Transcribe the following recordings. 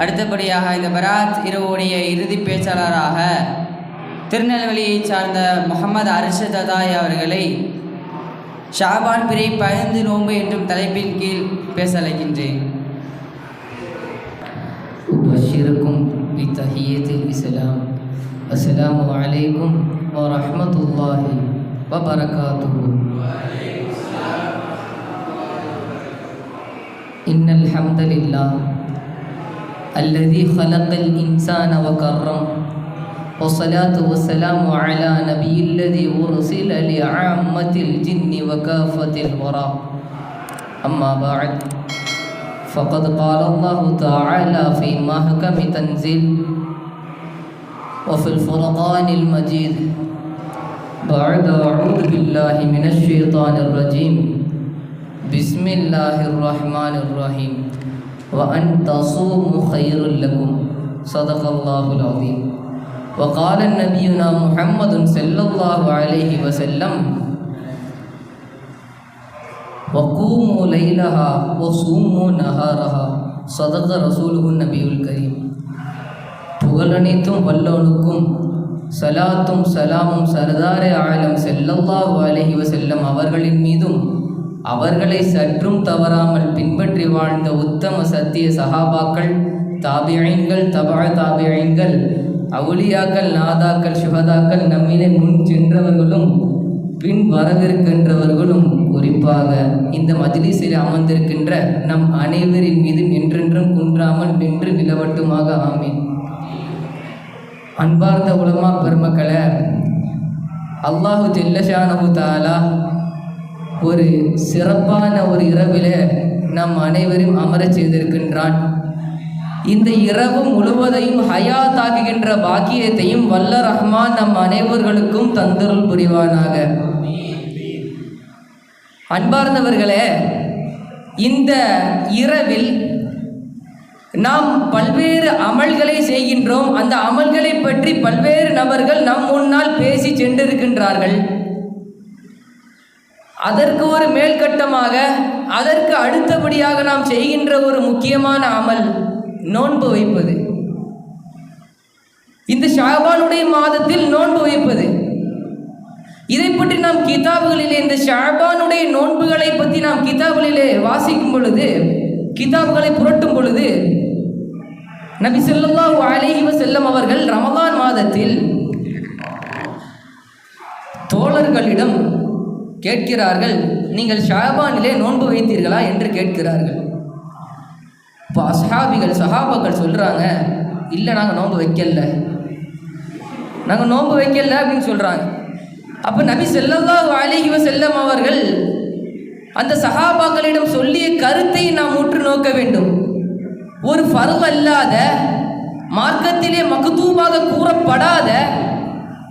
அடுத்தபடியாக இந்த பராத் இரவுடைய இறுதி பேச்சாளராக திருநெல்வேலியை சார்ந்த முகமது அர்ஷத் அதாய் அவர்களை ஷாபான் பிறை 15 நோன்பு என்றும் தலைப்பின் கீழ் பேச அழைக்கின்றேன். உபஷிருக்கும் பித்தஹியத்தில் இஸ்லாம். அஸ்ஸலாமு அலைக்கும் வரஹ்மத்துல்லாஹி வபரகாத்துஹு. இன்னல் ஹம்தலில்லாஹ் அல்லதி ஹலகல் இன்சான வகர்ரம் والصلاة والسلام على نبي الذي أرسل لعامة الجن وكافة الورى. أما بعد فقد قال الله تعالى في محكم تنزيل وفي الفرقان المجيد بعد أعوذ بالله من الشيطان الرجيم بسم الله الرحمن الرحيم وأن تصوموا خير لكم صدق الله العظيم. وقال نبينا محمد صلى الله عليه وسلم وقوموا ليلها وصوموا نهارها صدق رسوله النبي الكريم. புகழனைத்தும் வல்லோனுக்கும் சலாத்தும் சலாமும் சர்தாரே ஆலம் ஸல்லல்லாஹு அலைஹி வஸல்லம் அவர்களின் மீதும் அவர்களை சற்றும் தவறாமல் பின்பற்றி வாழ்ந்த உத்தம சத்திய சஹாபாக்கள், தாபியீன்கள், தபா தாபியீன்கள், அவுலியாக்கள், நாதாக்கள், சுஹதாக்கள், நம்மிலே முன் சென்றவர்களும் பின் வரவிருக்கின்றவர்களும் குறிப்பாக இந்த மஜ்லிஸில் அமர்ந்திருக்கின்ற நம் அனைவரின் மீதும் என்றென்றும் குன்றாமல் நின்று நிலவட்டுமாக. ஆமீன். அன்பார்ந்த உலமா பெருமக்களே, அல்லாஹு ஜல்லஷானஹு தஆலா ஒரு சிறப்பான ஒரு இரவிலே நம் அனைவரும் அமரச் செய்திருக்கின்றான். இந்த இரவு முழுவதையும் ஹயாத்தாக்குகின்ற பாக்கியத்தையும் வல்ல ரஹ்மான் நம் அனைவர்களுக்கும் தந்தருள் புரிவானாக. அன்பார்ந்தவர்களே, இந்த இரவில் நாம் பல்வேறு அமல்களை செய்கின்றோம். அந்த அமல்களை பற்றி பல்வேறு நபர்கள் நம் முன்னால் பேசி சென்றிருக்கின்றார்கள். அதற்கு ஒரு மேல்கட்டமாக, அதற்கு அடுத்தபடியாக நாம் செய்கின்ற ஒரு முக்கியமான அமல் நோன்பு வைப்பது. இந்த ஷாபானுடைய மாதத்தில் நோன்பு வைப்பது, இதை பற்றி நாம் கிதாபுகளிலே, இந்த ஷாபானுடைய நோன்புகளை பற்றி நாம் கிதாபுகளிலே வாசிக்கும் பொழுது, கிதாபுகளை புரட்டும் பொழுது, நபி ஸல்லல்லாஹு அலைஹி வஸல்லம் அவர்கள் ரமலான் மாதத்தில் தோழர்களிடம் கேட்கிறார்கள், நீங்கள் ஷாபானிலே நோன்பு வைத்தீர்களா என்று கேட்கிறார்கள். இப்போ சஹாபாக்கள் சொல்கிறாங்க, இல்லை நாங்கள் நோன்பு வைக்கல அப்படின்னு சொல்கிறாங்க. அப்போ நபி ஸல்லல்லாஹு அலைஹி வஸல்லம் அவர்கள் அந்த சஹாபாக்களிடம் சொல்லிய கருத்தை நாம் உற்று நோக்க வேண்டும். ஒரு ஃபர்து அல்லாத, மார்க்கத்திலே மக்தூபாக கூறப்படாத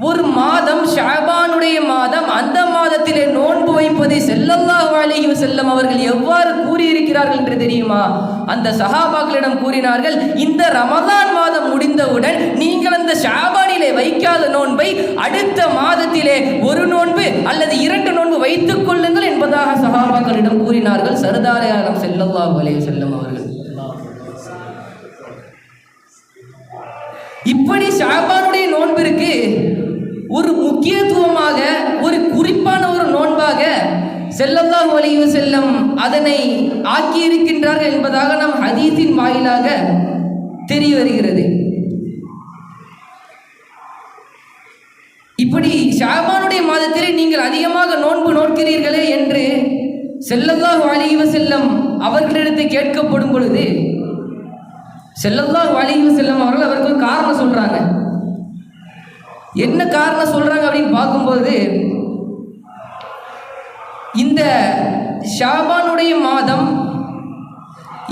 ஒரு மாதம் ஷாபானுடைய மாதம், அந்த மாதத்திலே நோன்பு வைப்பதை ஸல்லல்லாஹு அலைஹி வஸல்லம் அவர்கள் எவ்வாறு கூறியிருக்கிறார்கள் என்று தெரியுமா? அந்த சஹாபாக்களிடம் கூறினார்கள், இந்த ரமலான் மாதம் முடிந்தவுடன் நீங்கள் அந்த ஷாபானிலே வைக்காத நோன்பை அடுத்த மாதத்திலே ஒரு நோன்பு அல்லது 2 நோன்பு வைத்துக் கொள்ளுங்கள் என்பதாக சஹாபாக்களிடம் கூறினார்கள் சர்தாரே ஆலம் ஸல்லல்லாஹு அலைஹி வஸல்லம் அவர்கள். இப்படி ஷாபானுடைய நோன்பிற்கு ஒரு முக்கியத்துவமாக, ஒரு குறிப்பான ஒரு நோன்பாக ஸல்லல்லாஹு அலைஹி வஸல்லம் அதனை ஆக்கியிருக்கின்றார்கள் என்பதாக நாம் ஹதீஸின் வாயிலாக தெரிய வருகிறது. இப்படி ஷாபானுடைய மாதத்திலே நீங்கள் அதிகமாக நோன்பு நோக்கிறீர்களே என்று ஸல்லல்லாஹு அலைஹி வஸல்லம் அவர்களிடத்தை கேட்கப்படும் பொழுது, ஸல்லல்லாஹு அலைஹி வஸல்லம் அவர்கள் அவருக்கு ஒரு காரணம் சொல்றாங்க. என்ன காரணம் சொல்றாங்க அப்படின்னு பார்க்கும்போது, இந்த ஷாபானுடைய மாதம்,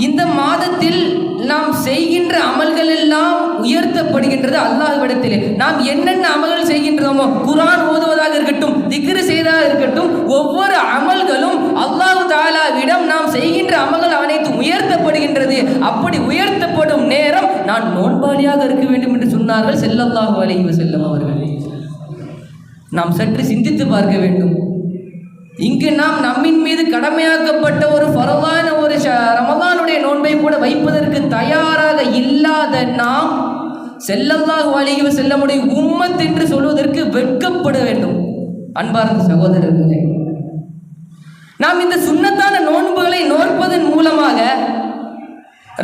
இந்த மாதத்தில் நாம் செய்கின்ற அமல்கள் எல்லாம் உயர்த்தப்படுகின்றது அல்லாஹ்விடத்திலே. நாம் என்னென்ன அமல்கள் செய்கின்றோமோ, குர்ஆன் ஓதுவதாக இருக்கட்டும், திக்ர் செய்வதாக இருக்கட்டும், ஒவ்வொரு அமல்களும் அல்லாஹ் தஆலாவிடம் நாம் செய்கின்ற அமல்கள் அனைத்தும் உயர்த்தப்படுகின்றது. அப்படி உயர்த்தப்படும் நேரம் நான் நோன்பாளியாக இருக்க வேண்டும் என்று சொன்னார்கள் ஸல்லல்லாஹு அலைஹி வஸல்லம் அவர்கள். நாம் சற்று சிந்தித்து பார்க்க வேண்டும். இங்கு நாம் நம்மின் மீது கடமையாக்கப்பட்ட ஒரு ஃபரதான ஒரு ரமதானுடைய நோன்பை கூட வைப்பதற்கு தயாராக இல்லாத நாம் ஸல்லல்லாஹு அலைஹி வஸல்லமுடைய உம்மத் என்று சொல்வதற்கு வெட்கப்பட வேண்டும். அன்பார்ந்த சகோதரர்களே, நாம் இந்த சுன்னத்தான நோன்புகளை நோற்பதன் மூலமாக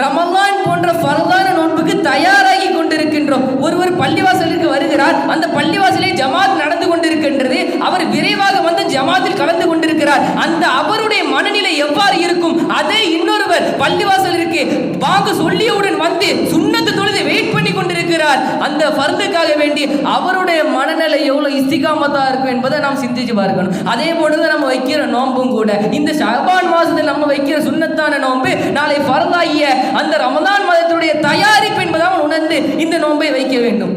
ரமலான் போன்ற ஃபர்தான நோன்புக்கு தயாராகி கொண்டிருக்கின்றோம். ஒருவர் பள்ளிவாசலுக்கு வருகிறார், அந்த பள்ளிவாசலில் ஜமாத் நடந்து கொண்டிருக்கின்றது, அவர் விரைவாக வந்து ஜமாத்தில் கலந்து கொண்டிருக்கிறார். அந்த அவருடைய மனநிலை எவ்வாறு இருக்கும்? அதே இன்னொருவர் பள்ளிவாசலிற்கு வாங்க சொல்லியவுடன் வந்து சுன்னத்து தொழுது வெயிட் பண்ணி கொண்டிருக்கிறார், அந்த ஃபர்துக்காக வேண்டி அவருடைய மனநிலை எவ்வளவு இஸ்திகாமத்தா இருக்கும் என்பதை நாம் சிந்திச்சு பார்க்கணும். அதே போலதான் நம்ம வைக்கிற நோன்பும் கூட, இந்த ஷஅபான் மாதத்தில் நம்ம வைக்கிற சுன்னத்தான நோன்பு நாளை ஃபர்தாகிய அந்த ரமதான் மாதத்துடைய தயாரிப்பு என்பதாக உணர்ந்து இந்த நோன்பை வைக்க வேண்டும்.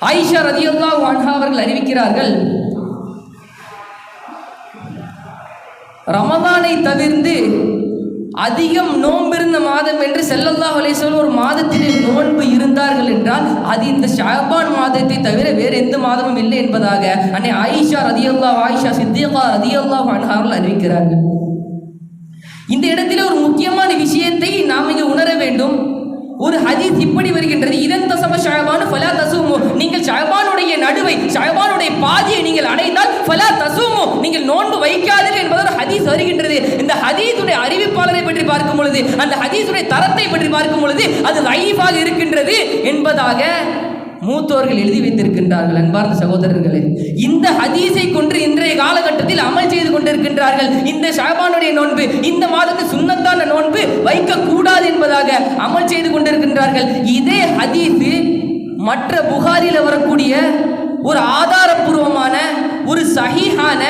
ஆயிஷா ரலியல்லாஹு அன்ஹா அவர்கள் அறிவிக்கிறார்கள், ரமதானை தவிர்த்து அதிகம் நோன்பிருந்த மாதம் என்று ஸல்லல்லாஹு அலைஹி வஸல்லம் ஒரு மாதத்திலே நோன்பு இருந்தார்கள் என்றால் அது இந்த ஷஅபான் மாதத்தை தவிர வேறு எந்த மாதமும் இல்லை என்பதாக அன்னை ஆயிஷா சித்திகா ரலியல்லாஹு அன்ஹா அவர்கள் அறிவிக்கிறார்கள். இந்த இடத்திலே ஒரு முக்கியமான விஷயத்தை நாம் இங்கு உணர வேண்டும். ஒரு ஹதீஸ் இப்படி வருகின்றது, இதன் தசம ஷஅபான் ஃபலா தஸூமு, நீங்கள் ஷஅபானுடைய நடுவை, ஷஅபானுடைய பாதியை நீங்கள் அடைந்தால் ஃபலா தஸூமு, நீங்கள் நோன்பு வைக்காதீர்கள் என்பது ஒரு ஹதீஸ் வருகின்றது. இந்த ஹதீஸுடைய அறிவிப்பாளரை பற்றி பார்க்கும் பொழுது, அந்த ஹதீஸுடைய தரத்தை பற்றி பார்க்கும் பொழுது அது லைஃபாக இருக்கின்றது என்பதாக மூத்தோர்கள் எழுதி வைத்திருக்கின்றார்கள். அன்பார்ந்த சகோதரர்களே, இந்த ஹதீஸை கொண்டு இன்றைய காலகட்டத்தில் அமல் செய்து கொண்டிருக்கின்றார்கள். இந்த ஷஅபானுடைய நோன்பு, இந்த மாதத்து சுன்னத்தான நோன்பு வைக்க கூடாது என்பதாக அமல் செய்து கொண்டிருக்கின்றார்கள். இதே ஹதீஸ் மற்ற புகாரில் வரக்கூடிய ஒரு ஆதாரபூர்வமான ஒரு சஹீஹான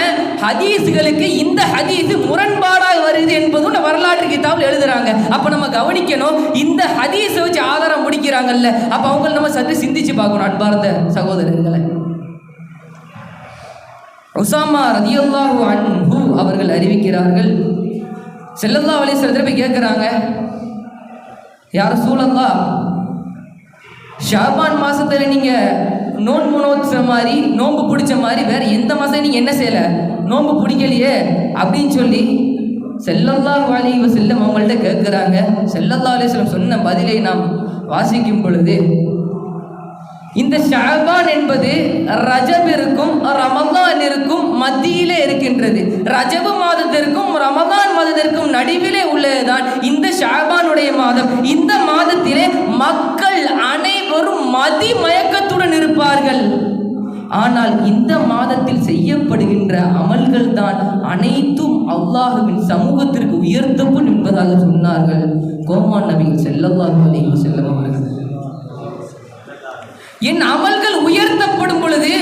ஹதீஸ்களுக்கு இந்த ஹதீஸ் முரண்பாடாக வருது என்பதும் வரலாற்று கிதாபில் எழுதுறாங்க. அப்ப நம்ம கவனிக்கணும், இந்த ஹதீஸை வச்சு ஆதாரம் முடிக்கிறாங்கல்ல, அப்ப அவங்க நம்ம சற்று சிந்திச்சு பார்க்கணும். அன்பார்ந்த சகோதரர்களை, உஸாமா ரலியல்லாஹு அன்ஹு அவர்கள் அறிவிக்கிறார்கள், ஸல்லல்லாஹு அலைஹி வஸல்லம் போய் கேட்கிறாங்க, யா ரசூலல்லாஹ், ஷஅபான் மாசத்துல நீங்க நோன்பு நோச்ச மாதிரி, நோன்பு பிடிச்ச மாதிரி வேற எந்த மாசம் நீங்க என்ன செய்யல, நோன்பு பிடிக்கலையே அப்படின்னு சொல்லி ஸல்லல்லாஹு அலைஹி வஸல்லம் அவங்கள்ட்ட கேட்கிறாங்க. ஸல்லல்லாஹு அலைஹி வஸல்லம் சொன்ன பதிலை நாம் வாசிக்கும் பொழுது, இந்த ஷஅபான் என்பது ரஜபிற்கும் ரமலானிற்கும் மத்தியிலே இருக்கின்றது. ரஜபு மாதத்திற்கும் ரமலான் மாதத்திற்கும் நடுவிலே உள்ளதுதான் இந்த ஷஅபானுடைய மாதம். இந்த மாதத்திலே மக்கள் அனைவரும் மதி மயக்கத்துடன் இருப்பார்கள். ஆனால் இந்த மாதத்தில் செய்யப்படுகின்ற அமல்கள் தான் அனைத்தும் அல்லாஹ்வின் சமூகத்திற்கு உயர்த்தப்படும் என்பதாக சொன்னார்கள் கோமான் நபிகள் ஸல்லல்லாஹு அலைஹி வஸல்லம் அவர்கள். என் அமல்கள் உயர்த்தப்படும் பொழுது,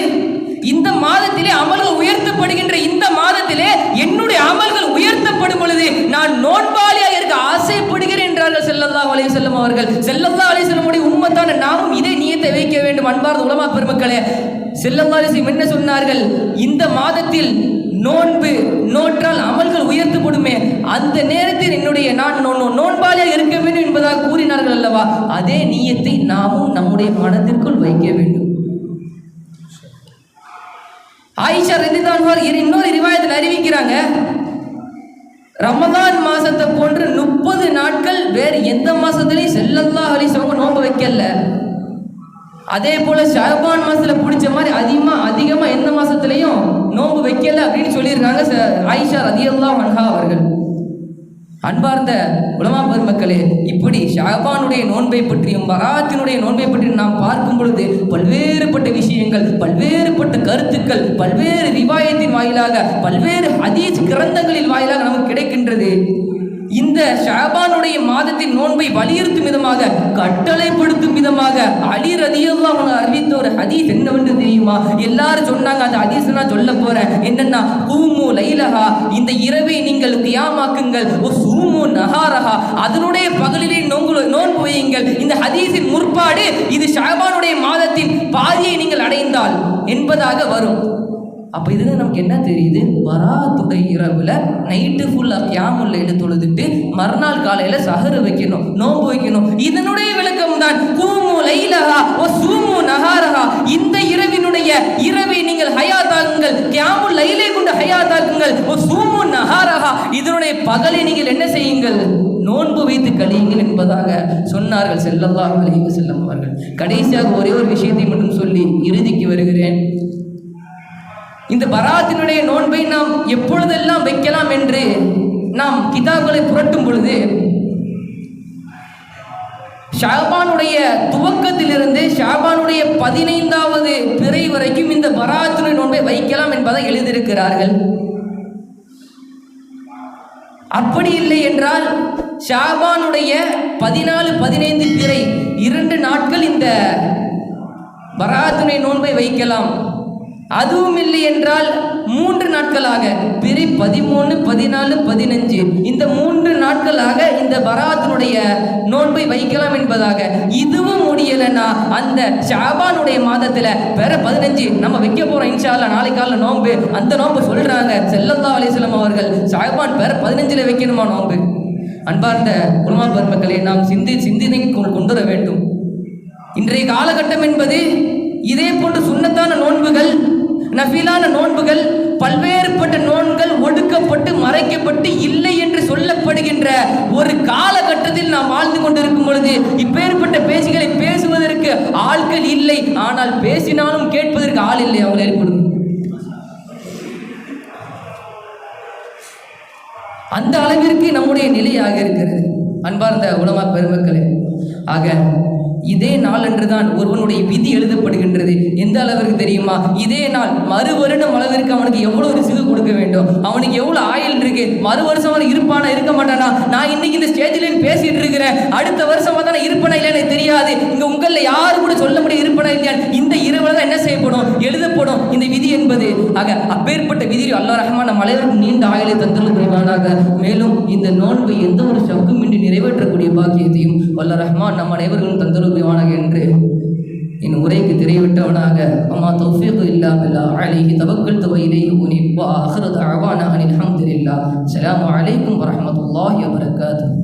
இந்த மாதத்திலே அமல்கள் உயர்த்தப்படுகின்ற இந்த மாதத்திலே என்னுடைய அமல்கள் உயர்த்தப்படும் பொழுது நான் நோன்பாளியாக இருக்க ஆசைப்படுகிறேன் என்றார்கள் ஸல்லல்லாஹு அலைஹி வஸல்லம் அவர்கள். ஸல்லல்லாஹு அலைஹி வஸல்லமுடைய உம்மத்தான நாமும் இதே நியத்தை வைக்க வேண்டும். அன்பார்ந்த உலமா பெருமக்களே, ஸல்லல்லாஹு அலைஹி வஸல்லம் என்ன சொன்னார்கள்? இந்த மாதத்தில் நோன்பு நோற்றால் அமல்கள் உயர்த்தப்படுமே, அந்த நேரத்தில் என்னுடைய நான் நோன்பாளியாக இருக்க வேண்டும் என்பதாக கூறினார்கள் அல்லவா? அதே நியத்தை நாமும் நம்முடைய மனதிற்குள் வைக்க வேண்டும். ஆயிஷா ரலியல்லாஹு அன்ஹா இன்னொரு ரிவாயத்தில் அறிவிக்கிறாங்க, ரமலான் மாசத்தை போன்று 30 நாட்கள் வேறு எந்த மாசத்திலையும் ஸல்லல்லாஹு அலைஹி வஸல்லம் நோன்பு வைக்கல. அதே போல ஷஅபான் மாசத்துல பிடிச்ச மாதிரி அதிகமா எந்த மாசத்திலையும் நோன்பு வைக்கல அப்படின்னு சொல்லியிருக்காங்க ஆயிஷா ரலியல்லாஹு அன்ஹா அவர்கள். அன்பார்ந்த உலமா பெருமக்களே, இப்படி ஷஅபானுடைய நோன்பை பற்றியும் பராத்தினுடைய நோன்பை பற்றியும் நாம் பார்க்கும் பொழுது பல்வேறுபட்ட விஷயங்கள், பல்வேறுபட்ட கருத்துக்கள், பல்வேறு ரிவாயத்தின் வாயிலாக, பல்வேறு ஹதீஸ் கிரந்தங்களின் வாயிலாக நமக்கு கிடைக்கின்றது. இந்த ஷஅபானுடைய மாதத்தின் நோன்பை வலியுறுத்தும் விதமாக, கட்டளைப்படுத்தும் விதமாக அலி ரலியல்லாஹு அன்ஹு அறிவித்த ஒரு ஹதீஸ் என்னவென்று தெரியுமா? எல்லாரும் சொன்னாங்க, அந்த ஹதீஸ் நான் சொல்ல போறேன். என்னன்னா, கூமு லைலஹா, இந்த இரவை நீங்கள் கியாமாக்குங்கள், சூமு நஹாரஹா, அதனுடைய பகலிலே நோன்பு வையுங்கள். இந்த ஹதீஸின் முற்பாடு இது ஷஅபானுடைய மாதத்தின் பாதியை நீங்கள் அடைந்தால் என்பதாக வரும். அப்போ இதுல நமக்கு என்ன தெரியுது? பராத்துடைய இரவுல நைட்டு ஃபுல்லாக கியாமுல் லைல் தொழுதுட்டு மறுநாள் காலையில சஹர் வைக்கணும், நோன்பு வைக்கணும். இதனுடைய விளக்கம் தான் கூமு லைலஹா வ சூமு நஹாரஹா. இந்த இரவை நீங்கள் ஹயாத்தாகுங்கள், கியாமுல் லைலை கொண்டு ஹயாத்தாக்குங்கள். சூமு நஹாரஹா, இதனுடைய பகலை நீங்கள் என்ன செய்யுங்கள், நோன்பு வைத்து கழியுங்கள் என்பதாக சொன்னார்கள் ஸல்லல்லாஹு அலைஹி வஸல்லம் அவர்கள். கடைசியாக ஒரே ஒரு விஷயத்தை மட்டும் சொல்லி இறுதிக்கு வருகிறேன். இந்த பராத்தினுடைய நோன்பை நாம் எப்பொழுதெல்லாம் வைக்கலாம் என்று நாம் கிதாப்களை புரட்டும் பொழுது ஷாபானுடைய துவக்கத்திலிருந்து ஷாபானுடைய 15வது பிறை வரைக்கும் இந்த பராத்தினுடைய நோன்பை வைக்கலாம் என்பதை எழுதியிருக்கிறார்கள். அப்படி இல்லை என்றால் ஷாபானுடைய 14, 15 பிறை 2 நாட்கள் இந்த பராத்துனை நோன்பை வைக்கலாம். அதுவும் இல்லை என்றால் 3 நாட்களாக பிறை 13, 14, 15 இந்த 3 நாட்களாக இந்த பராத்தினுடைய நோன்பை வைக்கலாம் என்பதாக. இதுவும் முடியலைன்னா அந்த ஷாபானுடைய மாதத்துல பிற 15 நம்ம வைக்க போறோம் இன்ஷா அல்லாஹ், நாளை காலைல நோன்பு. அந்த நோன்பு சொல்றாங்க ஸல்லல்லாஹு அலைஹி வஸல்லம் அவர்கள் ஷாபான் பிற 15 வைக்கணுமா நோன்பு. அன்பார்ந்த உலமா பெருமக்களே, நாம் சிந்தனை கொண்டு வர வேண்டும். இன்றைய காலகட்டம் என்பது இதே போன்று சுன்னத்தான நோன்புகள், நஃபிலான நோன்புகள், பல்வேறுபட்ட நோன்கள் ஒடுக்கப்பட்டு மறைக்கப்பட்டு இல்லை என்று சொல்லப்படுகின்ற ஒரு காலகட்டத்தில் நாம் வாழ்ந்து கொண்டிருக்கும் பொழுது இப்பேற்பட்ட பேச்சுகளை பேசுவதற்கு ஆட்கள் இல்லை. ஆனால் பேசினாலும் கேட்பதற்கு ஆள் இல்லை. அவங்களை ஏற்படுது. அந்த அளவிற்கு நம்முடைய நிலையாக இருக்கிறது. அன்பார்ந்த உலமா பெருமக்களே, ஆக இதே நாள் அன்றுதான் ஒருவனுடைய விதி எழுதப்படுகின்றது. எந்த அளவிற்கு தெரியுமா? இதே நாள் மறு வருடம் அளவிற்கு அவனுக்கு எவ்வளவு ரிஸ்க் கொடுக்க வேண்டும், அவனுக்கு எவ்வளவு ஆயுள் இருக்கு, மறு வருஷம் அவன் இருப்பானா இருக்க மாட்டானா, நான் இன்னைக்கு இந்த ஸ்டேஜில் பேசிட்டு இருக்கிறேன், அடுத்த வருஷம் தானே இருப்பனா இல்லையா எனக்கு தெரியாது. இங்க உங்கள யாரு கூட சொல்ல முடியும் இருப்பனா இல்லையா. இந்த இரவுல தான் என்ன செய்யப்படும், எழுதப்படும் இந்த விதி என்பது. ஆக அப்பேற்பட்ட விதி அல்லாஹ் ரஹ்மான் நம் அனைவருக்கும் நீண்ட ஆயுளை தந்தல் புரிவானாக. மேலும் இந்த நோன்பை எந்த ஒரு சக்குமின்றி நிறைவேற்றக்கூடிய பாக்கியத்தையும் அல்லாஹ் ரஹ்மான் நம் அனைவர்களும் தந்தல் புரிவானாக என்று என் உரைக்கு திரைவிட்டவனாக அம்மா தௌஃபீக் இல்லா பில்லாஹ் அலைஹி தவக்கல்து வ இலைஹி உனீப் வ ஆகிரு தஅவானா அனில் ஹம்துலில்லாஹ். அஸ்ஸலாமு அலைக்கும் வ ரஹ்மத்துல்லாஹி வ பரகாத்துஹு.